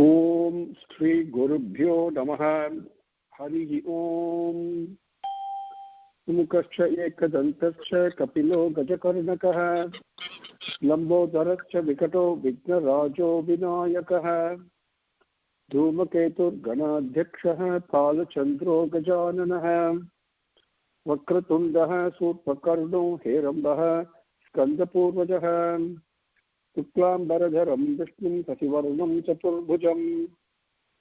ओम श्री गुरुभ्यो नमः। हरि ओम। मुखश्च एकदन्तश्च कपिलो गजकर्णकः लम्बोदरश्च विकटो विघ्नराजो विनायकः धूमकेतुर्गणाध्यक्षः कालचन्द्रो गजाननः वक्रतुण्डः सूर्पकर्णो हेरम्बः स्कन्दपूर्वजः शुक्लाम्बरधरं विष्णुं शशिवर्णं चतुर्भुजं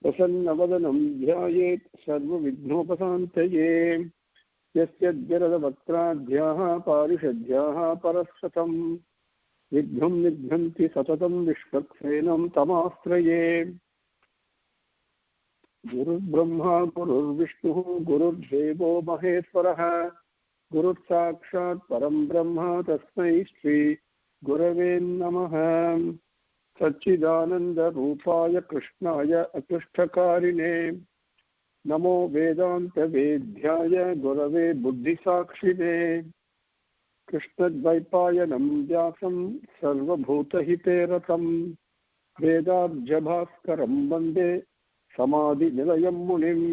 प्रसन्नवदनं ध्यायेत् सर्वविघ्नोपशान्तये। यस्य द्विरदवक्त्राद्याः पारिषद्याः परस्वतं विघ्नं निघ्नन्ति सततं विश्वक्सेनं तमाश्रये। गुरुर्ब्रह्मा गुरुर्विष्णुः गुरुर्देवो महेश्वरः गुरुर्साक्षात् परं ब्रह्म तस्मै श्री गुरवे नमः। सच्चिदानन्दरूपाय कृष्णाय अकृष्टकारिणे नमो वेदान्तवेद्याय गुरवे बुद्धिसाक्षिणे कृष्णद्वैपायनं व्यासं सर्वभूतहिते रतं वेदाब्जभास्करं वन्दे समाधिनिलयं मुनिं।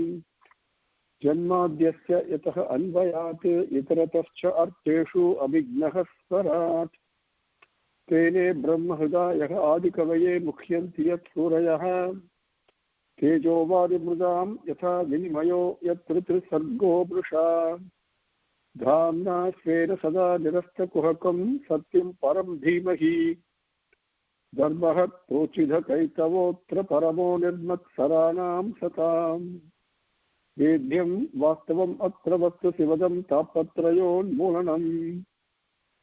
जन्माद्यस्य यतः अन्वयात् इतरतश्च अर्थेषु अभिघ्नः स्वराट् तेने ब्रह्महृदायः आदिकवये मुह्यन्ति यत्सूरयः तेजोवारिमृदां यथा विनिमयो यत्र त्रिसर्गो वृषा धाम्ना स्वेन सदा निरस्तकुहकं सत्यं परं धीमहि धर्मः प्रोचिधकैतवोऽत्र परमो निर्मत्सराणां सतां वेद्यं वास्तवम् अत्र वस्तु शिवदं तापत्रयोन्मूलनम्।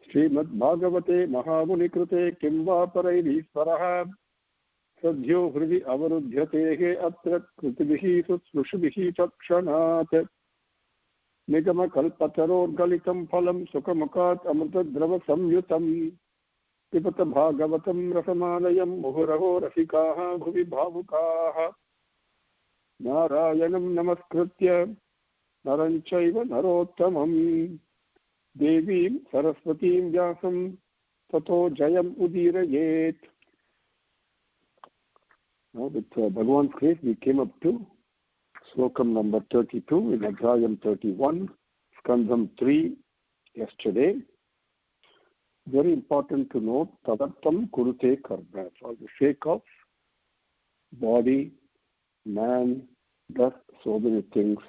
श्रीमद् भागवते महामुनिकृते किं वा परैरीश्वरः सद्यो हृदि अवरुध्यतेः अत्र कृतिभिः शुश्रूषिभिः तत्क्षणात् निगमकल्पतरोर्गलितं फलं सुखमुखात् अमृतद्रवसंयुतं पिबत भागवतं रसमालयं मुहुरहो रसिकाः भुवि भावुकाः। नारायणं नमस्कृत्य नरं चैव नरोत्तमम् देवीं सरस्वतीं व्यासं ततो जयम् उदीरयेत्. Now with Bhagavan's grace we came up to Slokam number 32 in Adhyayam 31, Skandam 3 yesterday. Very important to note, Tadattam Kurute Karma. For the sake of body, man does so many things.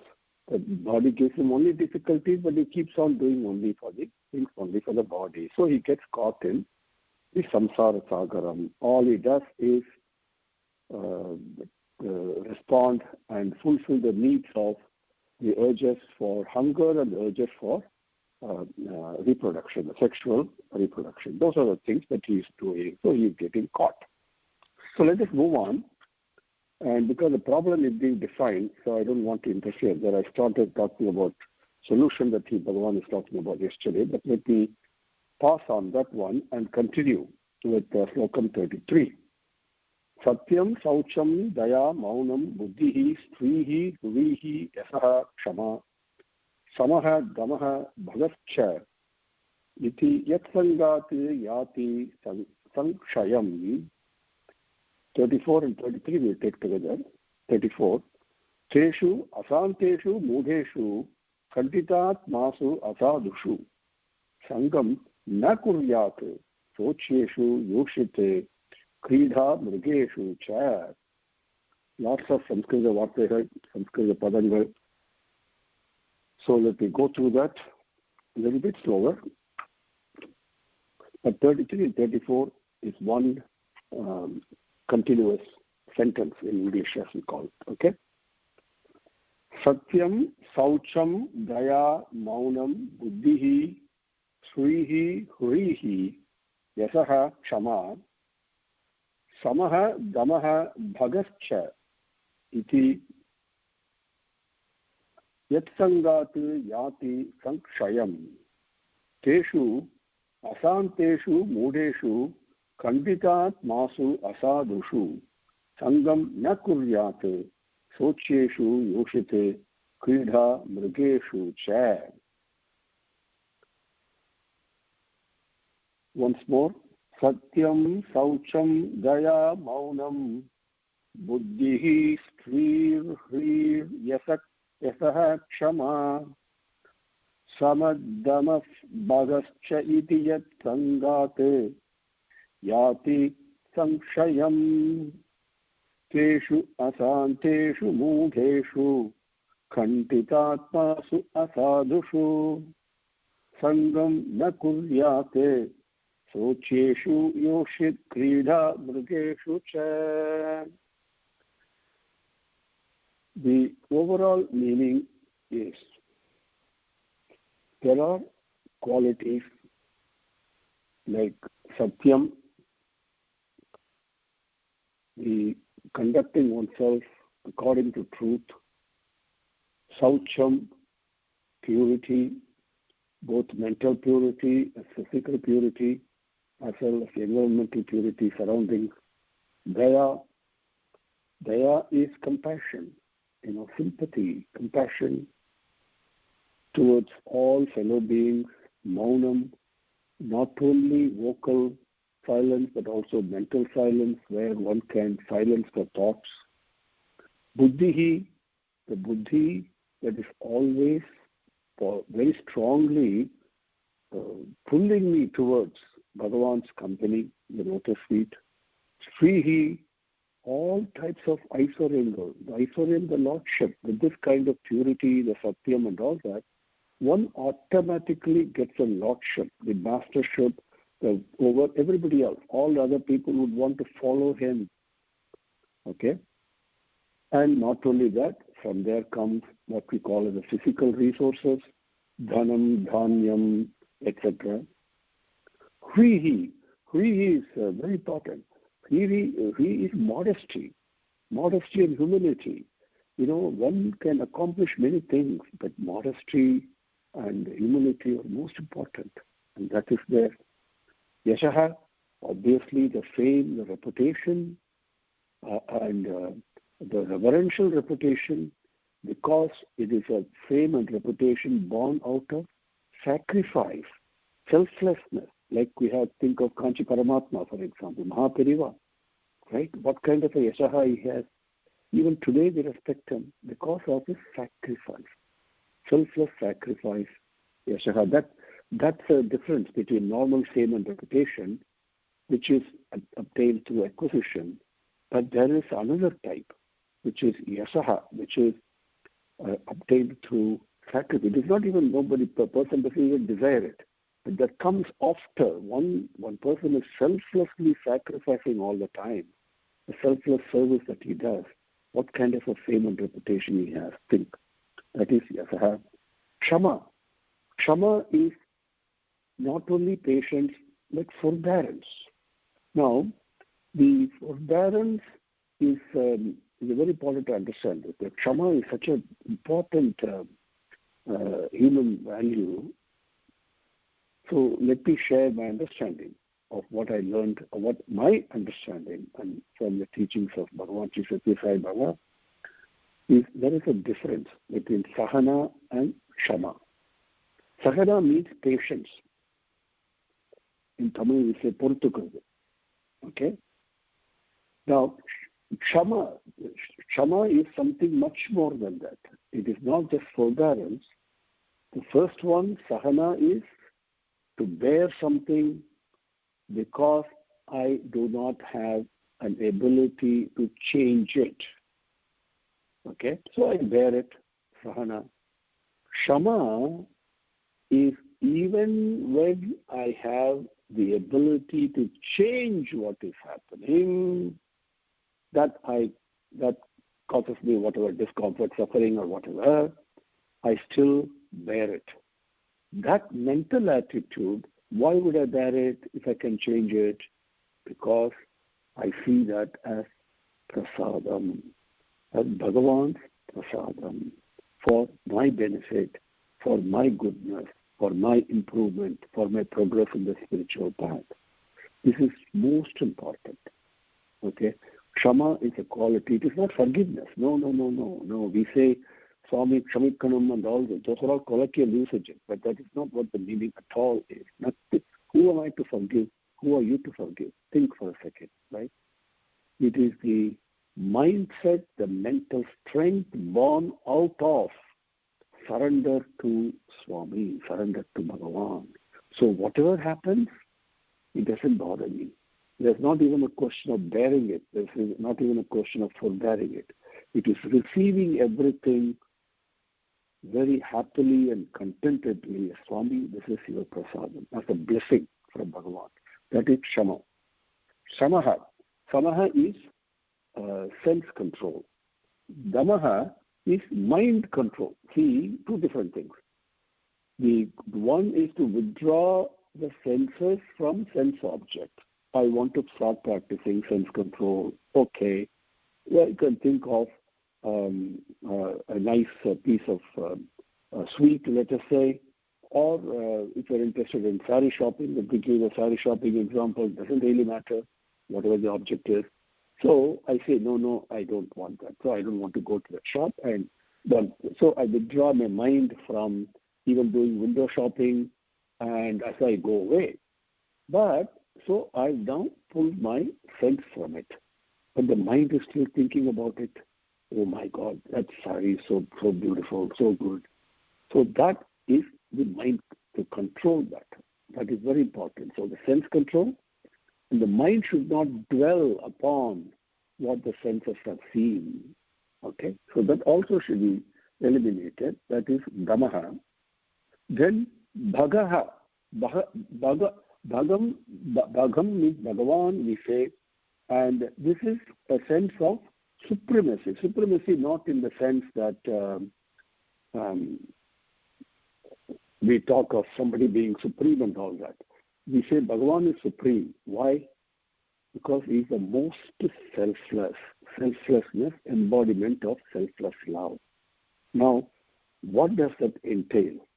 The body gives him only difficulties, but he keeps on doing only for the things, only for the body. So he gets caught in the samsara sagaram. All he does is respond and fulfill the needs of the urges for hunger and the urges for reproduction, sexual reproduction. Those are the things that he is doing. So he is getting caught. So let us move on. And because the problem is being defined, so I don't want to interfere there. I started talking about solution that Bhagavan is talking about yesterday, but let me pass on that one and continue with Slokam 33. Satyam Saucham Daya Maunam Buddhihi Strihi Hurihi Yasaha Kshama Samaha Damaha Bhagascha Iti Yatsangati Yati Sankshayam. 34 and 33 we'll take together. 34. Teshu asanteshu mudheshu kanditat masu asadushu sangam na kuryat socheshu yoshite kridha mrugeshu cha. Lots of Sanskrit Vartha, Sanskrit Padangal. So let me go through that a little bit slower. But 33 and 34 is one continuous sentence in English, as we call it. Okay? Satyam, Saucham, Daya, Maunam, Buddhihi, Srihi, Hurihi, Yasaha, Kshama, Samaha, Damaha, Bhagascha, Iti, Yatsangat, Yati, Sankshayam, Teshu, Asanteshu, Mudeshu, Kanditat masu asadushu sangam na kuryat socheshu yoshite kridha mrugeshu cha. Once more. Satyam Saucham Daya Maunam buddhihi strir hrir yasaha kshama samaddamas bhagascha iti yat sangate yati samshayam teshu asanteshu mudheshu khantitatmasu asadhushu sangam na kuryate socheshu yoshit krida mrugeshu cha. The overall meaning is there are qualities like Satyam, the conducting oneself according to truth, Saucham, purity, both mental purity and physical purity, as well as environmental purity, surroundings. Daya is compassion, sympathy, compassion towards all fellow beings. Maunam, not only vocal silence but also mental silence where one can silence the thoughts. Buddhihi, the buddhi that is always very strongly pulling me towards Bhagavan's company, the lotus feet. Srihi, all types of Aiswaryanga, the lordship, with this kind of purity, the Satyam and all that, one automatically gets a lordship, the mastership over everybody else. All the other people would want to follow him. Okay? And not only that, from there comes what we call as the physical resources, dhanam, dhanyam, etc. Hrihi is very important. Hri is modesty and humility. One can accomplish many things, but modesty and humility are most important, and that is there. Yashaha, obviously the fame, the reputation, and the reverential reputation, because it is a fame and reputation born out of sacrifice, selflessness. Like we have, think of Kanchi Paramatma, for example, Mahaperiva, right? What kind of a yashaha he has. Even today we respect him because of his sacrifice, selfless sacrifice, yashaha. That's a difference between normal fame and reputation, which is obtained through acquisition. But there is another type, which is yasaha, which is obtained through sacrifice. It is not even the person doesn't even desire it. But that comes after one person is selflessly sacrificing all the time, the selfless service that he does. What kind of a fame and reputation he has? Think. That is yasaha. Kshama. Kshama is not only patience, but forbearance. Now, the forbearance is very important to understand. The Kshama is such an important human value. So let me share my understanding of what I learned, or what my understanding and from the teachings of Bhagavan Sri Sathya Sai Baba is there is a difference between Sahana and Kshama. Sahana means patience. In Tamil we say Portugal. Okay? Now, Kshama is something much more than that. It is not just forbearance. The first one, Sahana, is to bear something because I do not have an ability to change it. Okay? So I bear it, Sahana. Kshama is even when I have the ability to change what is happening, that causes me whatever discomfort, suffering or whatever, I still bear it. That mental attitude, why would I bear it if I can change it? Because I see that as prasadam, as Bhagavan's prasadam, for my benefit, for my goodness, for my improvement, for my progress in the spiritual path. This is most important. Okay? Kshama is a quality. It is not forgiveness. No. We say Swami Kshamikkanam and all that. Those are all colloquial usages, but that is not what the meaning at all is. Nothing. Who am I to forgive? Who are you to forgive? Think for a second, right? It is the mindset, the mental strength born out of surrender to Swami, surrender to Bhagavan. So whatever happens, it doesn't bother me. There's not even a question of bearing it. There's not even a question of forbearing it. It is receiving everything very happily and contentedly. Swami, this is your prasadam. That's a blessing from Bhagavan. That is Shama. Samaha. Samaha is sense control. Damaha is mind control. See, two different things. The one is to withdraw the senses from sense object. I want to start practicing sense control. Okay. Well, you can think of a nice piece of sweet, let us say, or if you're interested in saree shopping, if we give a saree shopping example, it doesn't really matter, whatever the object is. So I say, no, I don't want that. So I don't want to go to the shop. So I withdraw my mind from even doing window shopping, and as I go away. But so I now pull my sense from it. But the mind is still thinking about it. Oh my God, that saree is so beautiful, so good. So that is the mind to control that. That is very important. So the sense control, and the mind should not dwell upon what the senses have seen. Okay? So that also should be eliminated. That is Damaha. Then Bhagaha. Bhagam means Bhagavan, we say, and this is a sense of supremacy. Supremacy not in the sense that we talk of somebody being supreme and all that. We say Bhagavan is supreme. Why? Because he is the most selflessness, embodiment of selfless love. Now, what does that entail?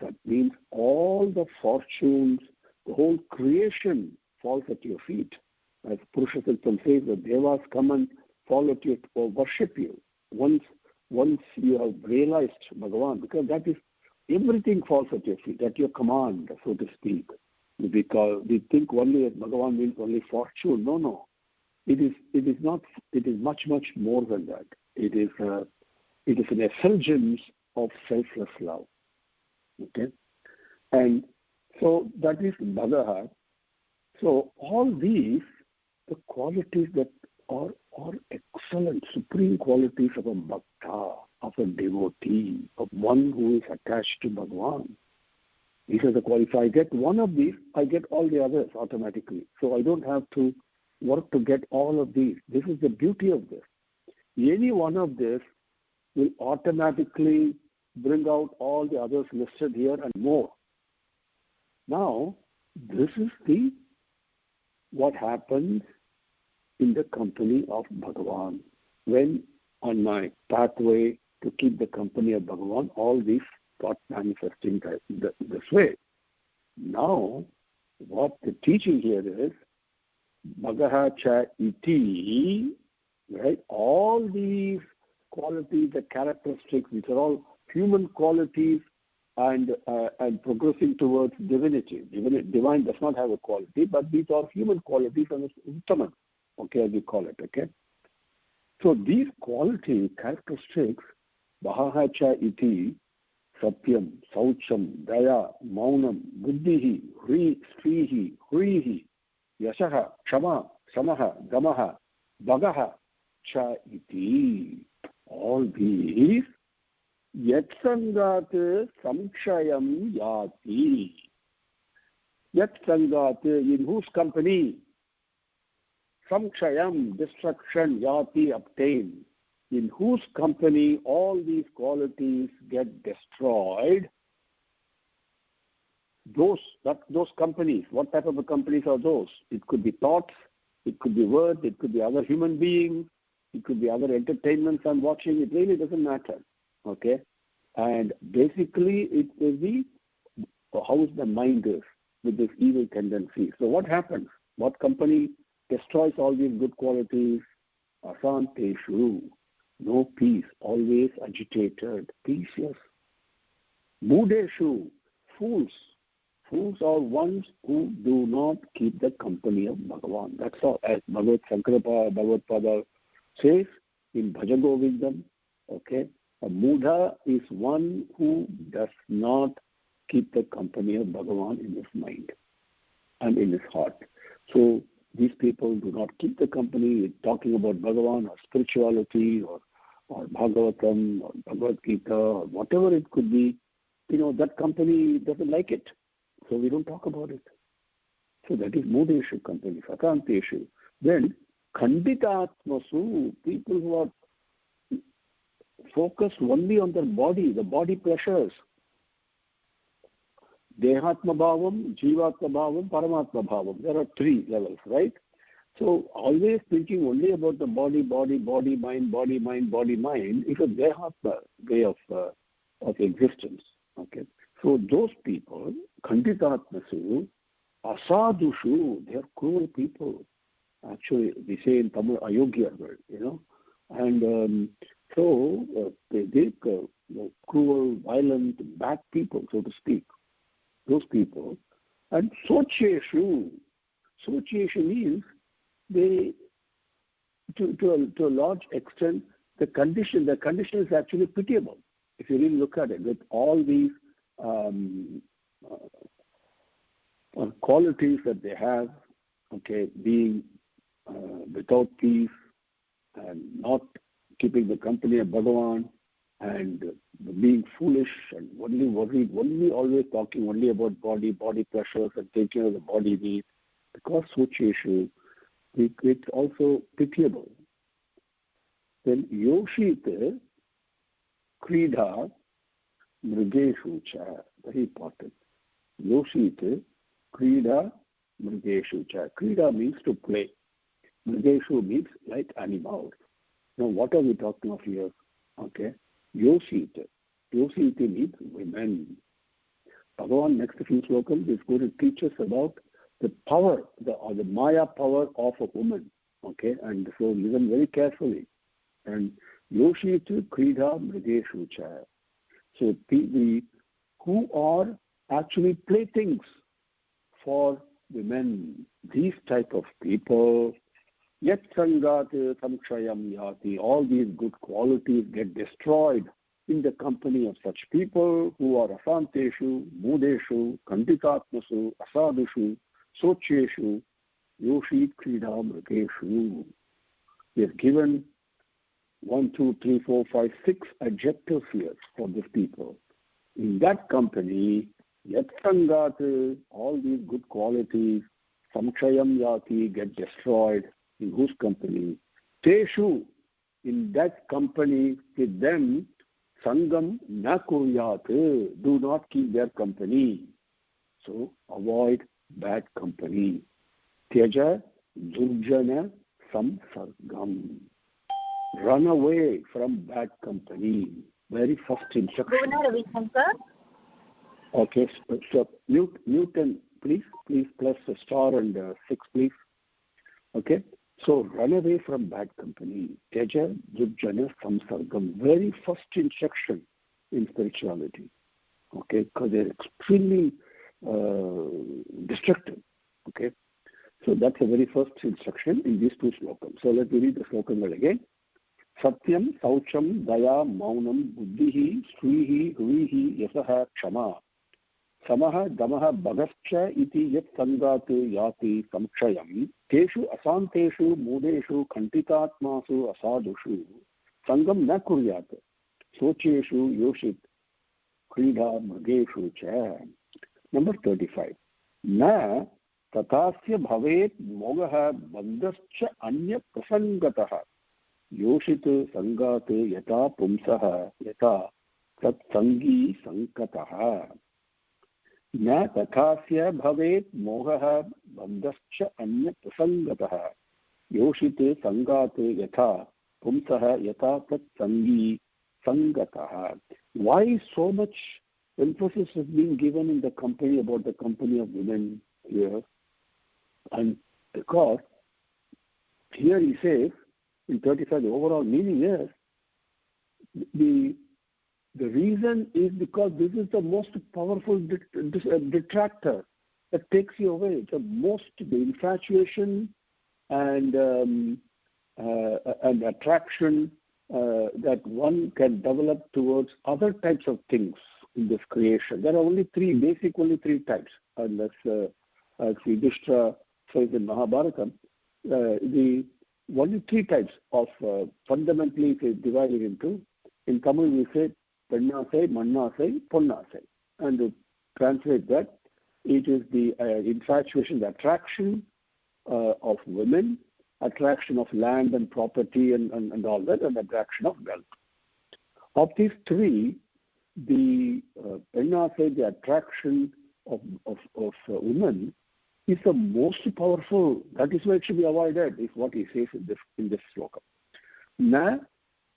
That means all the fortunes, the whole creation falls at your feet. As Purushottam says, the devas come and fall at you or worship you. Once you have realized Bhagavan, because that is, everything falls at your feet, at your command, so to speak. Because we think only that Bhagavan means only fortune. No. It is not. It is much more than that. It is an effulgence of selfless love. Okay, and so that is Bhagaha. So all these, the qualities that are excellent, supreme qualities of a bhakta, of a devotee, of one who is attached to Bhagavan. These are the qualities. If I get one of these, I get all the others automatically. So I don't have to work to get all of these. This is the beauty of this. Any one of this will automatically bring out all the others listed here and more. Now, this is what happens in the company of Bhagavan. When on my pathway to keep the company of Bhagavan, all these start manifesting this way. Now, what the teaching here is, Bhagaha cha iti, right? All these qualities, the characteristics, these are all human qualities and progressing towards divinity. Divine does not have a quality, but these are human qualities and it's Uttaman, okay, as we call it, okay? So these quality characteristics, Bhagaha cha iti, Satyam, Saucham, Daya, Maunam, Buddhihi, Strihi, Hrihi, Yashaha, Kshama, Samaha, Damaha, Bhagaha, Cha iti. All these, Yatsangat Samkshayam Yati. Yatsangat, in whose company? Samkshayam, destruction, Yati, obtain. In whose company all these qualities get destroyed, those companies, what type of companies are those? It could be thoughts, it could be words, it could be other human beings, it could be other entertainments I'm watching, it really doesn't matter, okay? And basically it will be how the mind is with this evil tendency. So what happens? What company destroys all these good qualities? Asanteshu. No peace, always agitated, peaceless. Mudeshu, fools. Fools are ones who do not keep the company of Bhagavan. That's all. As Bhagavad Pada says in Bhaja Govindam, okay, a Mudha is one who does not keep the company of Bhagavan in his mind and in his heart. So these people do not keep the company talking about Bhagavan or spirituality or Bhagavatam or Bhagavad Gita or whatever it could be. That company doesn't like it. So we don't talk about it. So that is Mudeshu company, Sakanteshu. Then Khanditatmasu, people who are focused only on their body, the body pleasures. Dehatma Bhavam, Jivatma Bhavam, Paramatma Bhavam. There are 3 levels, right? So always thinking only about the body, mind, body, mind is a Dehatma way of existence. Okay. So those people, Khanditatmasu, Asadushu, they are cruel people. Actually, we say in Tamil, Ayogya word, And they take cruel, violent, bad people, so to speak. Those people. And Socheshu means they, to a large extent, the condition is actually pitiable. If you really look at it, with all these qualities that they have, okay, being without peace and not keeping the company of Bhagavan and being foolish and only worried, only always talking only about body pressures and taking care of the body needs, because Socheshu, it's also pitiable. Then Yoshite Krida Mrigeshu cha, very important. Yoshite Krida Mrigeshu cha. Krida means to play. Mrigeshu means like animals. Now what are we talking of here? Okay. Yoshite. Yoshite means women. Bhagavan, next few slokams, is going to teach us about the power, the Maya power of a woman. Okay. And so listen very carefully. And Yoshite Krida Mrigeshu cha. So who are actually playthings for women. These type of people, Yat Sangat Samkshayam Yati, all these good qualities get destroyed in the company of such people who are Asanteshu, Mudeshu, Kanditatmasu, Asadushu, Socheshu, Yoshit Krida Mrigeshu. We have given 1, 2, 3, 4, 5, 6 adjectives here for these people. In that company, Yat Sangat, all these good qualities, Samkshayam Yati, get destroyed. In whose company? Teshu, in that company, with them, Sangam na kuryat, do not keep their company. So avoid bad company. Tyaja durjana samsargam. Run away from bad company. Very first instruction. Okay, so mute and please plus a star and 6, please. Okay, so run away from bad company. Tyaja durjana samsargam. Very first instruction in spirituality. Okay, because they're extremely destructive. Okay, so that's the very first instruction in these 2 slokams. So let me read the slokams again. Satyam, Saucham, Daya, Maunam, Buddhihi, Srihi, Ruihi, Yasaha, Kshama. Samaha, Damaha, Bhagascha, iti yat sangat yati samkshayam. Teshu, Asanteshu, Mudeshu, Kantitatmasu, Asadushu. Sangam na kuryat. Socheshu, Yoshit, Krida, Mrigeshu cha. Number 35. Na tatasya bhavet mogaha bandascha anya prasangataha. Yoshit sangat yata pumsaha yata tat sangi sankataha. Na tathasya bhavet mogaha bandascha anya prasangataha. Yoshit sangat yata pumsaha yata tat sangi sangataha. Why so much emphasis is being given in the company about the company of women here? And because here he says, in 35, the overall meaning is, the reason is because this is the most powerful detractor that takes you away. The infatuation and and attraction that one can develop towards other types of things in this creation. There are only three types. And as Yudhishthira says in Mahabharatam, the only three types of fundamentally it is divided into, in Tamil we say Pennasai, Mannasai, Ponnasai. And to translate that, it is the infatuation, the attraction of women, attraction of land and property and all that, and attraction of wealth. Of these three, the Pennasai, the attraction of women, is the most powerful. That is why it should be avoided, is what he says in this sloka. Na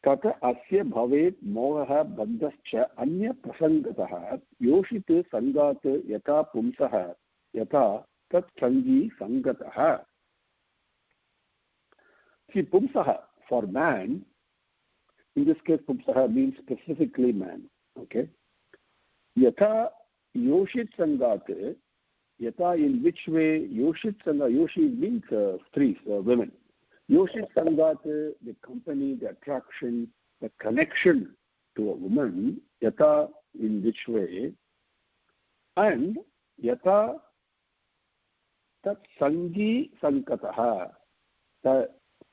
tata asya bhavet moha bandhascha anya prasangatah yoshit sangat yata pumsah yata tat sangi sangatah. See, pumsah, for man, in this case pumsah means specifically man. Okay? Yata yoshit sangat, yata, in which way yoshit sangat, yoshi means streets, women. Yoshit sangat, the company, the attraction, the connection to a woman, yata, in which way, and yata tat sangi sankataha.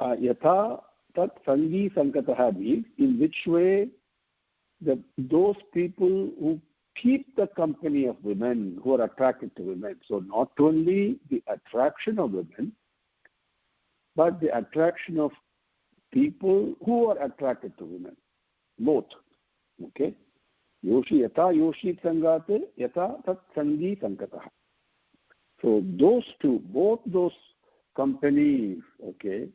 Yata tat sangi sankataha means in which way those people who keep the company of women, who are attracted to women. So not only the attraction of women, but the attraction of people who are attracted to women. Both. Okay? Yoshi yata yoshi sangate yata tat sangi sankataha. So those two, both those companies, okay,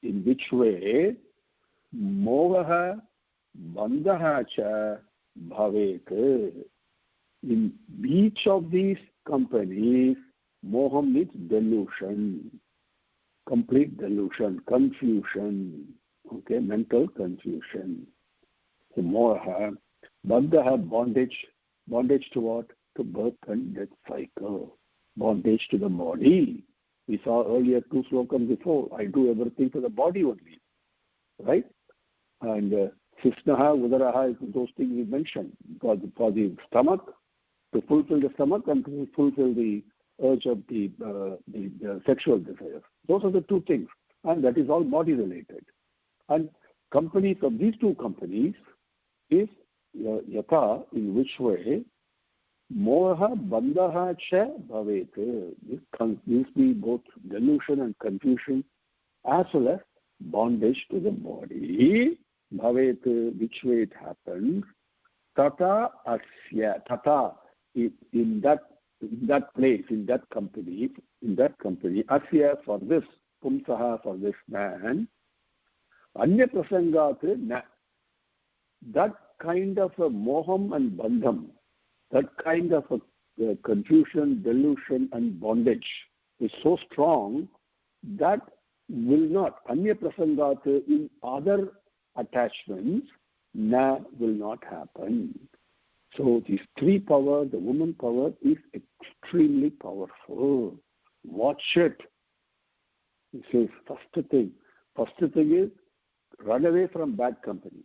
in which way moha bandhaha cha bhavet. In each of these companies, moham means delusion, complete delusion, confusion, okay, mental confusion. So moha, bandhaha, bondage to what? To birth and death cycle, bondage to the body. We saw earlier 2 slokams before, I do everything for the body only, right? And Sisnaha, Udaraha, those things we mentioned, for the stomach, to fulfill the stomach and to fulfill the urge of the sexual desire. Those are the 2 things, and that is all body related. And companies of these 2 companies is yata, in which way moha bandhaha cha bhavet. This be both delusion and confusion, as well as bondage to the body. Bhavet, which way it happens. Tata asya, tata, in that place, in that company, asya, for this, pumsaha, for this man, anya prasangat na. That kind of a moham and bandham, that kind of a confusion, delusion and bondage is so strong that will not, anya prasangat, in other attachments, na, will not happen. So these 3 power, the woman power is extremely powerful. Watch it. It says first thing is run away from bad company.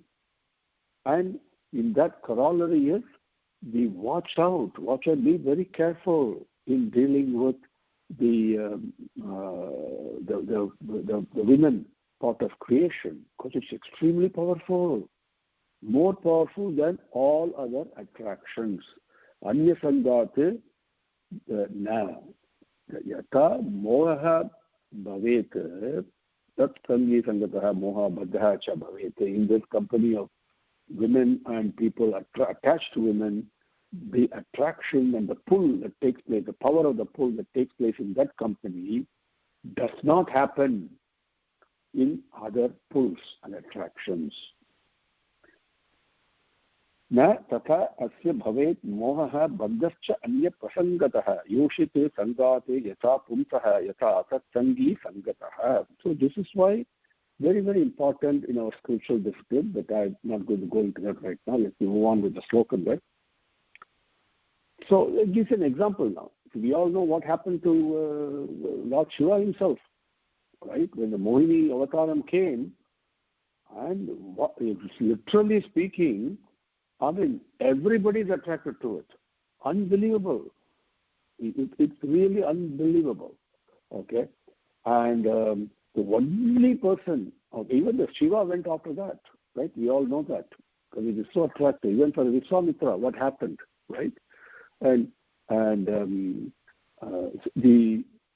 And in that corollary is the watch out, be very careful in dealing with the women part of creation, because it's extremely powerful. More powerful than all other attractions. Anya sangate na. Yata moha bhavet tat sangi sangataha moha baddha cha bhavet. In this company of women and people attached to women, the attraction and the pull that takes place, the power of the pull that takes place in that company does not happen in other pulls and attractions. न तथा अस्य भवेत् मोहः बद्धश्च अन्य प्रसंगतः योषिते संगाते यथा पुंसः यथा तत्संगी संगतः. So this is why very, very important in our spiritual discipline, but I'm not going to go into that right now. Let me move on with the slokam there. So it gives an example now. We all know what happened to Lord Shiva himself, right? When the Mohini Avataram came, And literally speaking, I mean, everybody is attracted to it. Unbelievable. It's really unbelievable. Okay? And the only person, even the Shiva went after that, right? We all know that. Because it is so attractive. Even for Vishwamitra, what happened, right?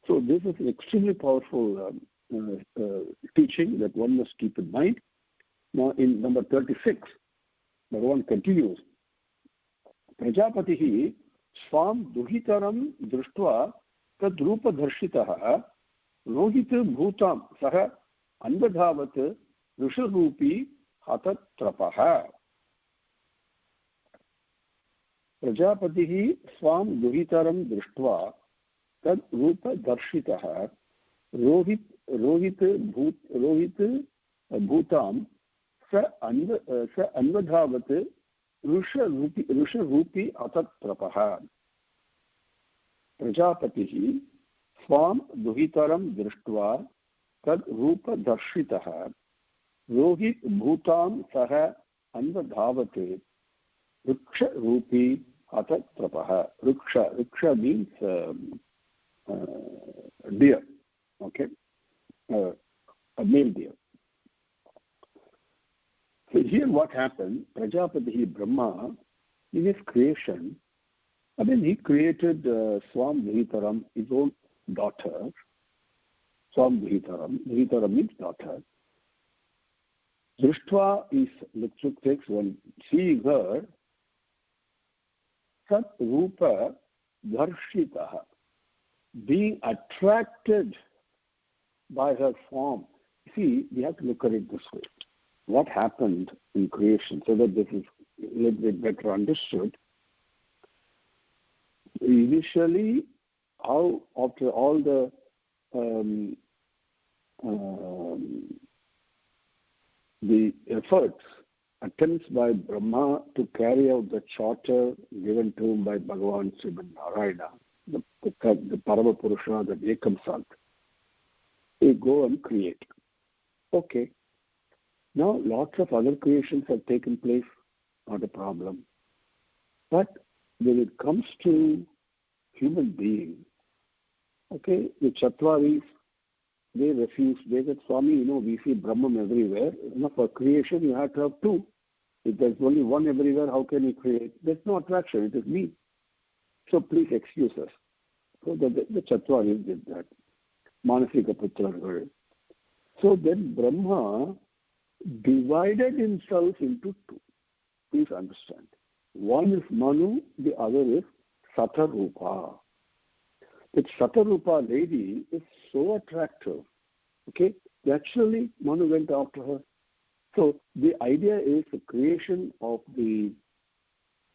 So this is an extremely powerful teaching that one must keep in mind. Now in number 36, Bhagavan continues. Prajapatihi swam duhitaram drishtva tadrupa dharshitaha rohit bhutam saha andadhavat risharupi hatatrapaha. Prajapatihi swam duhitaram drishtva tadrupa dharshitaha rohit bhutam sa andadhavat risharupi hatatrapaha. Prajapatihi swam duhitaram drishtva tad rupa darshitaha rohit bhutam saha andadhavat riksha rupi hatatrapaha. Riksha means deer, okay, a male deer. So here what happened, Prajapati Brahma, in his creation, I mean, he created Swam Dhitaram, his own daughter. Swam Dhitaram. Dhitaram means daughter. Drishtva is, let's take one, seeing her, Sat Rupa Dharshitaha, being attracted by her form. See, we have to look at it this way. What happened in creation, so that this is a little bit better understood. Initially, how after all the efforts, attempts by Brahma to carry out the charter given to him by Bhagavan Srimad Narayana, the Parama Purusha, the Ekam Sat, they go and create. Okay. Now, lots of other creations have taken place, not a problem. But when it comes to human being, okay, the Chatvaris, they refuse. They said, Swami, we see Brahman everywhere. For creation, you have to have two. If there's only one everywhere, how can you create? There's no attraction. It is me. So please excuse us. So the Chatvaris did that. Manasika Putra. So then Brahma divided himself into two. Please understand. One is Manu, the other is Satharupa. That Satharupa lady is so attractive. Okay? Naturally, Manu went after her. So the idea is the creation of the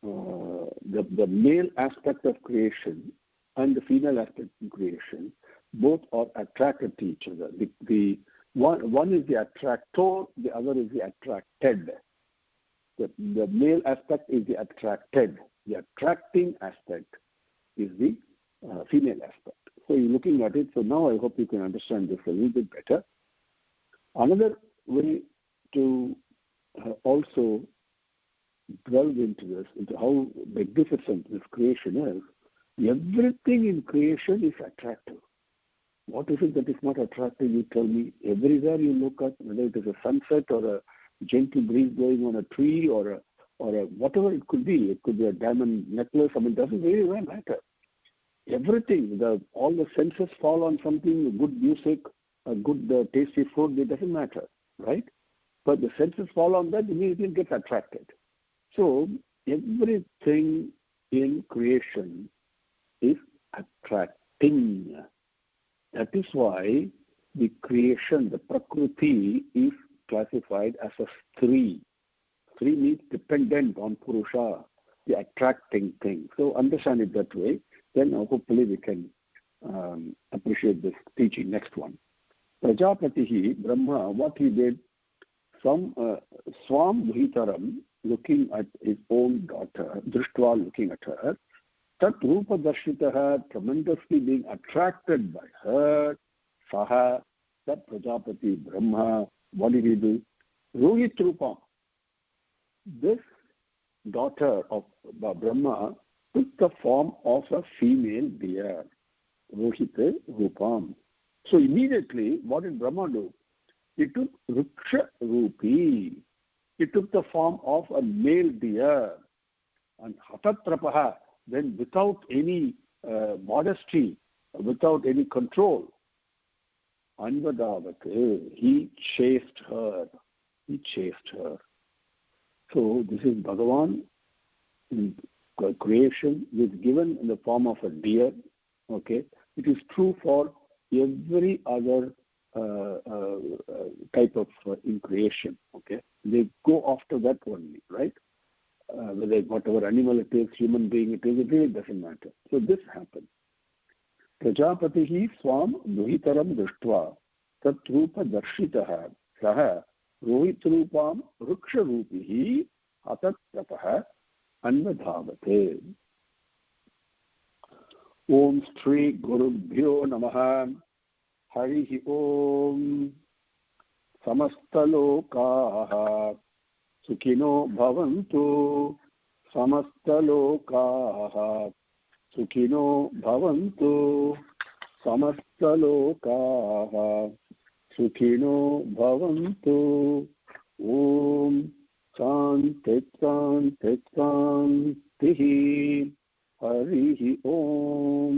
male aspect of creation and the female aspect of creation. Both are attracted to each other. One is the attractor, the other is the attracted. The male aspect is the attracted. The attracting aspect is the female aspect. So you're looking at it. So now I hope you can understand this a little bit better. Another way to also delve into this, into how magnificent this creation is, everything in creation is attractive. What is it that is not attractive? You tell me. Everywhere you look at, whether it is a sunset or a gentle breeze blowing on a tree or a whatever it could be. It could be a diamond necklace. I mean, it doesn't really matter. Everything, all the senses fall on something, good music, a good tasty food, it doesn't matter, right? But the senses fall on that, immediately gets attracted. So everything in creation is attracting. That is why the creation, the Prakriti, is classified as a Stri. Stri means dependent on Purusha, the attracting thing. So understand it that way. Then hopefully we can appreciate this teaching. Next one. Prajapatihi, Brahma, what he did, Swam Bhitaram, looking at his own daughter, Drishtva, looking at her, Tat Rupa Darshitaha, tremendously being attracted by her, Saha, that Prajapati Brahma, what did he do? Rohit Rupam. This daughter of Brahma took the form of a female deer. Rohit Rupam. So immediately, what did Brahma do? He took Ruksha Rupi. He took the form of a male deer. And Hatatrapaha, then without any modesty, without any control, Anvadavate, he chased her. He chased her. So this is Bhagavan in creation, is given in the form of a deer. Okay, it is true for every other type of in creation. Okay, they go after that only, right? Whether whatever animal it is, human being it is, it really doesn't matter. So this happened. Prajapatihi swam duhitaram drishtva tat rupa darshitaha saha rohit rupam ruksha rupihi atatrapaha anvadhavate. Om Shri Gurubhyo Namaha. Harihi Om. Samastalokaha Sukhino Bhavantu. Samastalokaha Sukhino Bhavantu. Samastalokaha Sukhino Bhavantu. Om Shanti Shanti Shanti. Harihi Om.